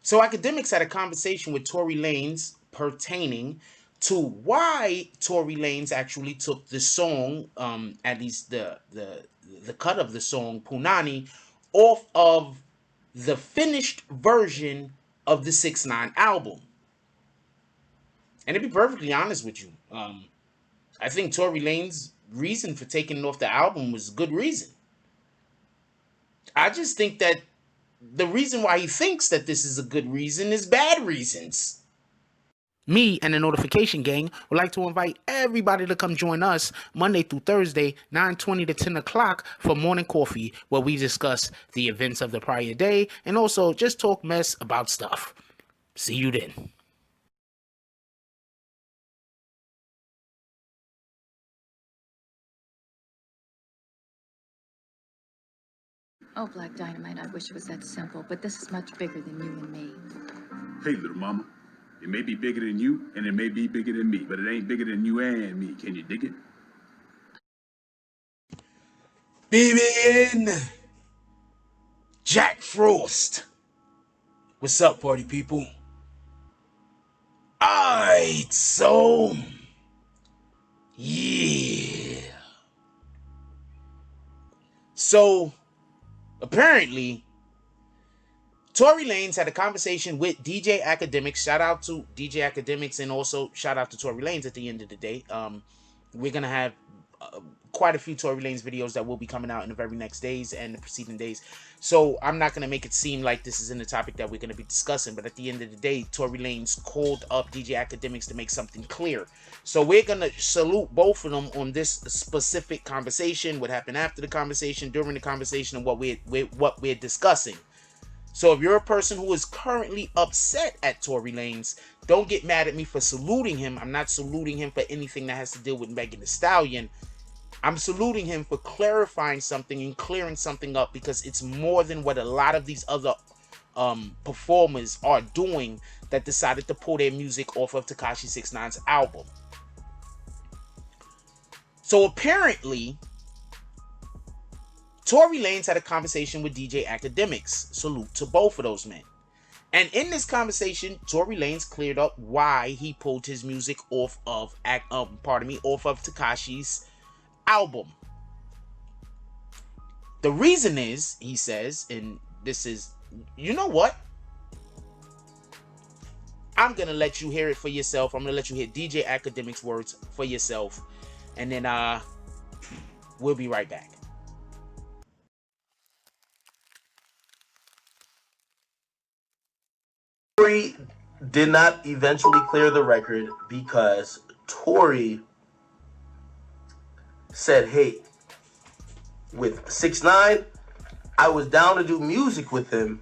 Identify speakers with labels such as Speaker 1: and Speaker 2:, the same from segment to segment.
Speaker 1: So Akademiks had a conversation with Tory Lanez pertaining to why Tory Lanez actually took the song, at least the cut of the song Punani, off of the finished version of the 6ix9ine album. And to be perfectly honest with you, I think Tory Lanez's reason for taking it off the album was a good reason. I just think that the reason why he thinks that this is a good reason is bad reasons. Me and the Notification Gang would like to invite everybody to come join us Monday through Thursday, 9:20 to 10 o'clock for morning coffee, where we discuss the events of the prior day and also just talk mess about stuff. See you then.
Speaker 2: Oh, Black Dynamite, I wish it was that simple, but this is much bigger than you and me.
Speaker 3: Hey, little mama. It may be bigger than you, and it may be bigger than me, but it ain't bigger than you and me. Can you dig it?
Speaker 1: BBN Jack Frost. What's up, party people? Alright, so yeah. So apparently, Tory Lanez had a conversation with DJ Akademiks. Shout out to DJ Akademiks and also shout out to Tory Lanez at the end of the day. We're going to have quite a few Tory Lanez videos that will be coming out in the very next days and the preceding days. So I'm not going to make it seem like this isn't a topic that we're going to be discussing. But at the end of the day, Tory Lanez called up DJ Akademiks to make something clear. So we're going to salute both of them on this specific conversation, what happened after the conversation, during the conversation, and what we're discussing. So if you're a person who is currently upset at Tory Lanez, don't get mad at me for saluting him. I'm not saluting him for anything that has to deal with Megan Thee Stallion. I'm saluting him for clarifying something and clearing something up, because it's more than what a lot of these other performers are doing that decided to pull their music off of Tekashi 6ix9ine's album. So apparently, Tory Lanez had a conversation with DJ Akademiks. Salute to both of those men. And in this conversation, Tory Lanez cleared up why he pulled his music off of Tekashi's album. The reason is, he says, and this is, you know what? I'm going to let you hear it for yourself. I'm going to let you hear DJ Akademiks' words for yourself. And then we'll be right back.
Speaker 4: Tory did not eventually clear the record because Tory said, hey, with 6ix9ine, I was down to do music with him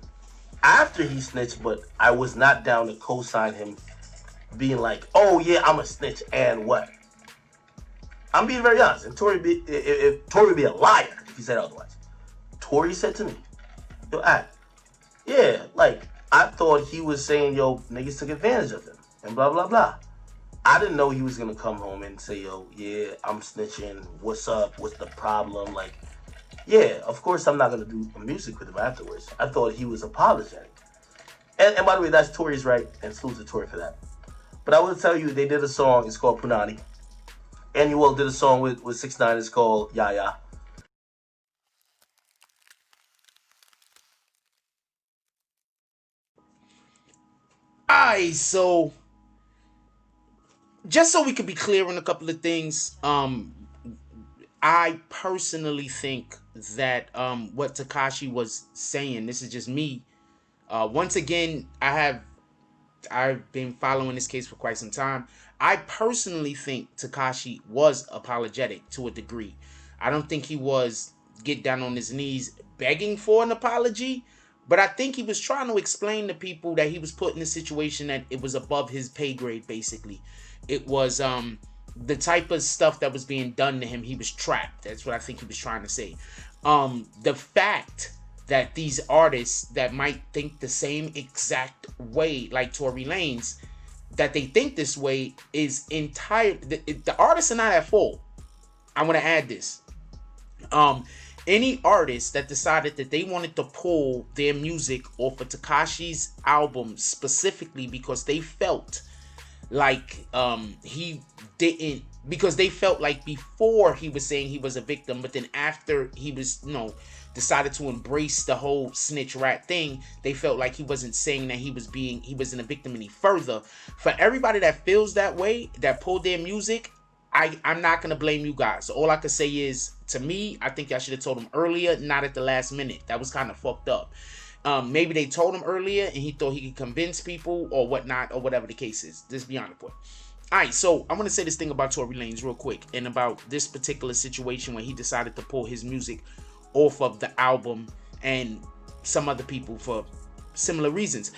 Speaker 4: after he snitched, but I was not down to co-sign him being like, oh yeah, I'm a snitch and what? I'm being very honest. And if Tory would be a liar if he said otherwise. Tory said to me, yo, yeah, like, I thought he was saying, yo, niggas took advantage of him and blah, blah, blah. I didn't know he was going to come home and say, yo, yeah, I'm snitching. What's up? What's the problem? Like, yeah, of course I'm not going to do music with him afterwards. I thought he was apologetic. And by the way, that's Tory's right, and salute to Tory for that. But I will tell you, they did a song. It's called Punani. Annual did a song with 6ix9ine. It's called Yaya.
Speaker 1: Alright, so just so we could be clear on a couple of things, I personally think that what Tekashi was saying, this is just me. Once again, I've been following this case for quite some time. I personally think Tekashi was apologetic to a degree. I don't think he was get down on his knees begging for an apology, but I think he was trying to explain to people that he was put in a situation that it was above his pay grade, basically. It was the type of stuff that was being done to him, he was trapped. That's what I think he was trying to say. The fact that these artists that might think the same exact way like Tory Lanez, that they think this way is entire. The artists are not at fault. I want to add this. any artist that decided that they wanted to pull their music off of Tekashi's album specifically because they felt like he didn't, because they felt like before he was saying he was a victim, but then after he was, decided to embrace the whole snitch rat thing, they felt like he wasn't saying that he wasn't a victim any further. For everybody that feels that way, that pulled their music, I'm not gonna blame you guys. All I can say is, to me, I think I should have told him earlier, not at the last minute. That was kind of fucked up. Maybe they told him earlier and he thought he could convince people or whatnot, or whatever the case is. Just beyond the point. Alright, so I'm gonna say this thing about Tory Lanez real quick, and about this particular situation when he decided to pull his music off of the album and some other people for similar reasons.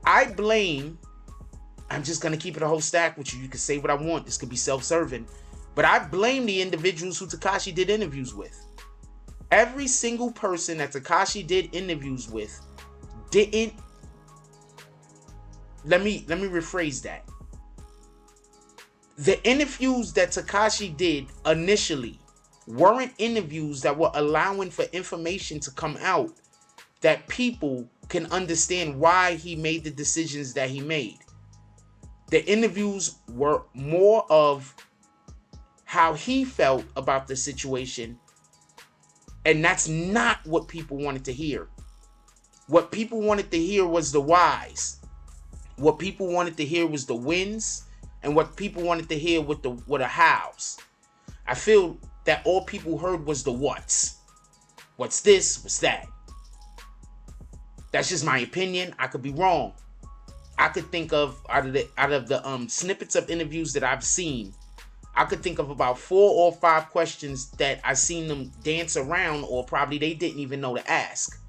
Speaker 1: I'm just gonna keep it a whole stack with you. You can say what I want. This could be self-serving. But I blame the individuals who Tekashi did interviews with. Every single person that Tekashi did interviews with didn't... Let me rephrase that. The interviews that Tekashi did initially weren't interviews that were allowing for information to come out that people can understand why he made the decisions that he made. The interviews were more of how he felt about the situation, and that's not what people wanted to hear. What people wanted to hear was the whys. What people wanted to hear was the wins, and what people wanted to hear were the hows. I feel that all people heard was the whats. What's this? What's that? That's just my opinion. I could be wrong. I could think of out of the snippets of interviews that I've seen, I could think of about 4 or 5 questions that I seen them dance around, or probably they didn't even know to ask.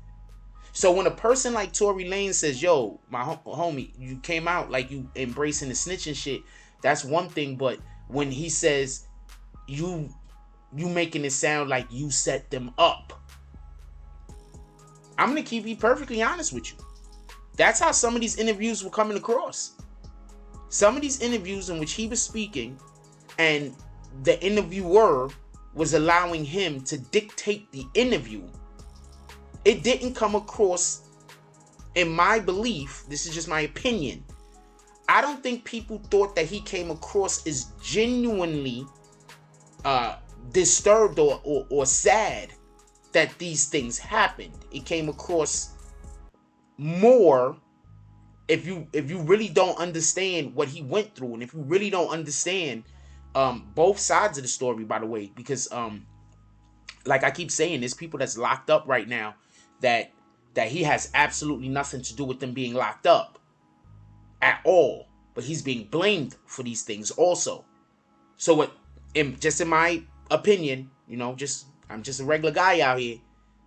Speaker 1: So when a person like Tory Lanez says, "Yo, my homie, you came out like you embracing the snitching shit," that's one thing. But when he says you making it sound like you set them up, I'm gonna be perfectly honest with you. That's how some of these interviews were coming across. Some of these interviews in which he was speaking and the interviewer was allowing him to dictate the interview, it didn't come across, in my belief, this is just my opinion, I don't think people thought that he came across as genuinely disturbed or sad that these things happened. It came across more, if you really don't understand what he went through, and if you really don't understand both sides of the story, by the way, because like I keep saying, there's people that's locked up right now that he has absolutely nothing to do with them being locked up at all, but he's being blamed for these things also. So just in my opinion, I'm just a regular guy out here,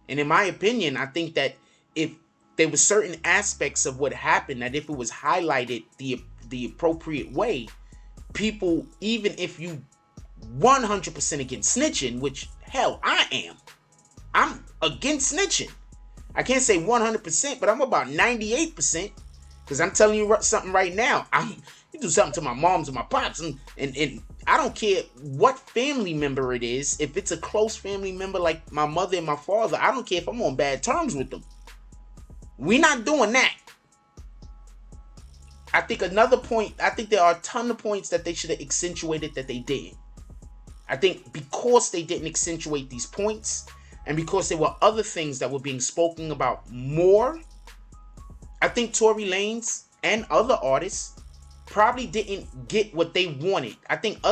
Speaker 1: and in my opinion, I think that if there were certain aspects of what happened, that if it was highlighted the appropriate way, people, even if you 100% against snitching, which hell I'm against snitching. I can't say 100%, but I'm about 98%, because I'm telling you something right now. You do something to my moms or my pops, and I don't care what family member it is. If it's a close family member like my mother and my father, I don't care if I'm on bad terms with them. We're not doing that. I think another point, I think there are a ton of points that they should have accentuated that they didn't. I think because they didn't accentuate these points, and because there were other things that were being spoken about more, I think Tory Lanez and other artists probably didn't get what they wanted. I think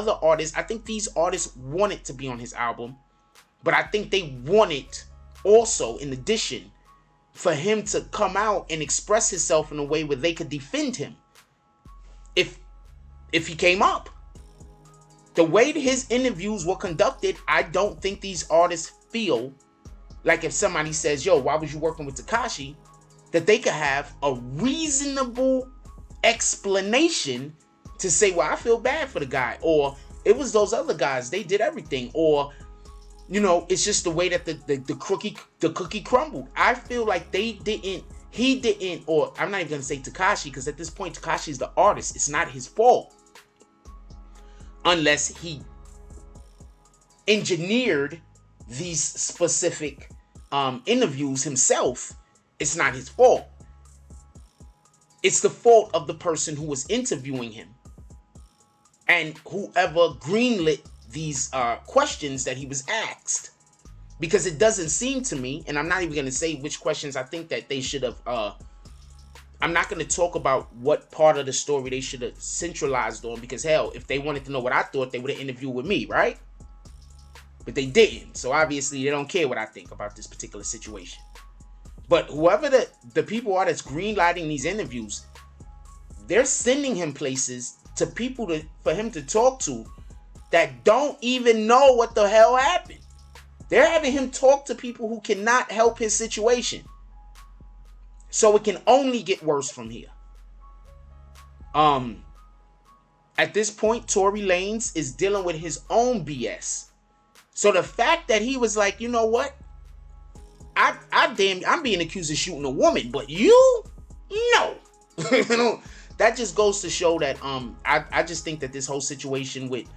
Speaker 1: these artists wanted to be on his album, but I think they wanted also, in addition, for him to come out and express himself in a way where they could defend him if he came up. The way that his interviews were conducted, I don't think these artists feel like if somebody says, "Yo, why was you working with Tekashi?" that they could have a reasonable explanation to say, "Well, I feel bad for the guy," or "It was those other guys, they did everything," or it's just the way that the cookie crumbled. I feel like he didn't, or I'm not even gonna say Tekashi, because at this point Tekashi is the artist. It's not his fault, unless he engineered these specific interviews himself, it's not his fault. It's the fault of the person who was interviewing him and whoever greenlit these questions that he was asked. Because it doesn't seem to me, and I'm not even going to say which questions I think that they should have, I'm not going to talk about what part of the story they should have centralized on, because hell, if they wanted to know what I thought, they would have interviewed with me, right? But they didn't, so obviously they don't care what I think about this particular situation. But whoever the people are that's greenlighting these interviews, they're sending him places to people for him to talk to that don't even know what the hell happened. They're having him talk to people who cannot help his situation. So it can only get worse from here. At this point, Tory Lanez is dealing with his own BS. So the fact that he was like, you know what? I'm being accused of shooting a woman, but you? No. That just goes to show that I just think that this whole situation with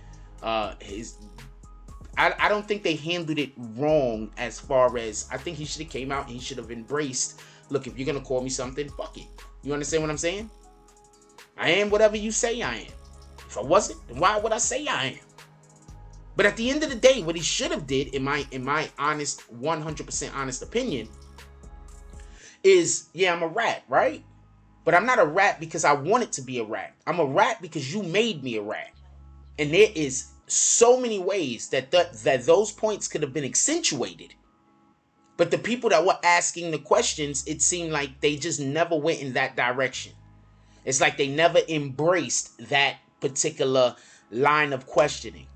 Speaker 1: I don't think they handled it wrong, as far as I think he should have came out and he should have embraced, look, if you're going to call me something, fuck it. You understand what I'm saying? I am whatever you say I am. If I wasn't, then why would I say I am? But at the end of the day, what he should have did, in my honest, 100% honest opinion, is, yeah, I'm a rat, right? But I'm not a rat because I wanted to be a rat. I'm a rat because you made me a rat. And there is so many ways that those points could have been accentuated. But the people that were asking the questions, it seemed like they just never went in that direction. It's like they never embraced that particular line of questioning.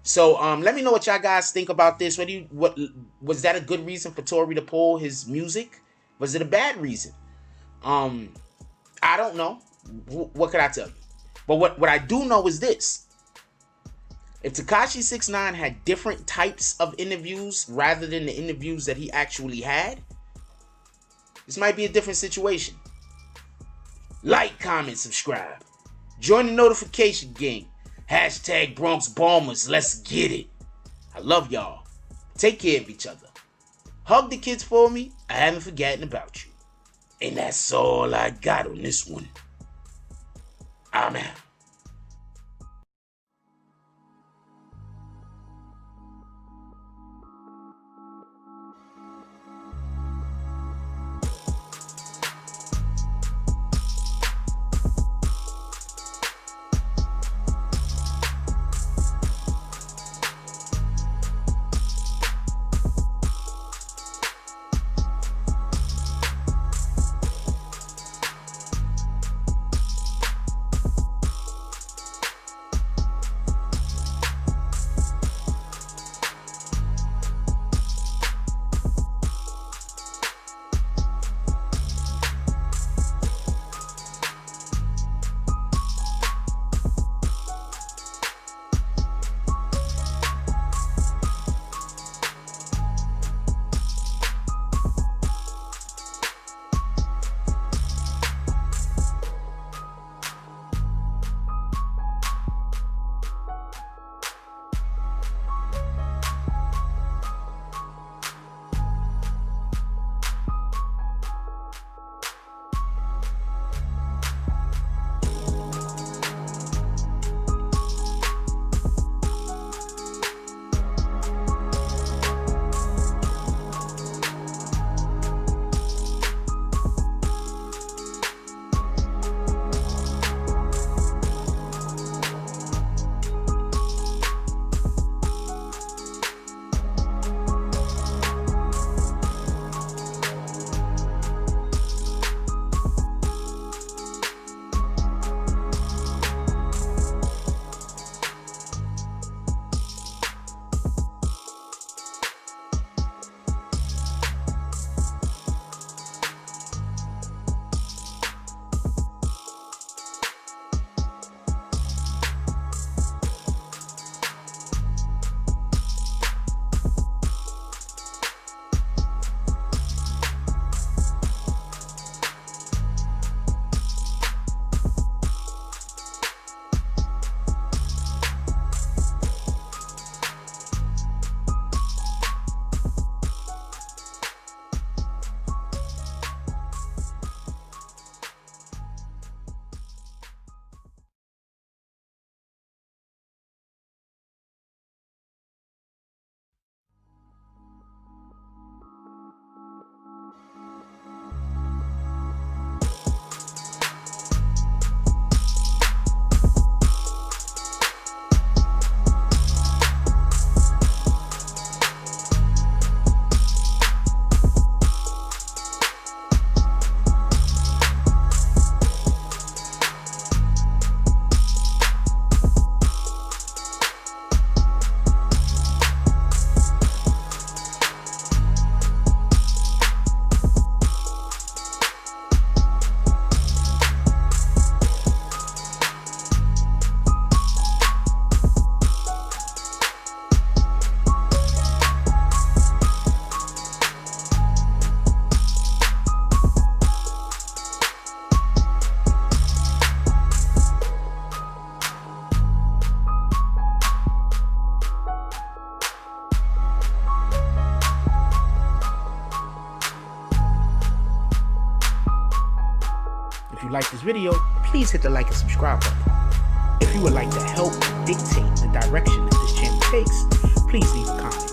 Speaker 1: So let me know what y'all guys think about this. What was that a good reason for Tory to pull his music? Was it a bad reason? I don't know. What could I tell you? But what I do know is this. If Tekashi 6ix9ine had different types of interviews rather than the interviews that he actually had, this might be a different situation. Like, comment, subscribe. Join the notification gang. Hashtag Bronx Bombers. Let's get it. I love y'all. Take care of each other. Hug the kids for me. I haven't forgotten about you. And that's all I got on this one. I'm out. If you like this video, please hit the like and subscribe button. If you would like to help dictate the direction that this channel takes, please leave a comment.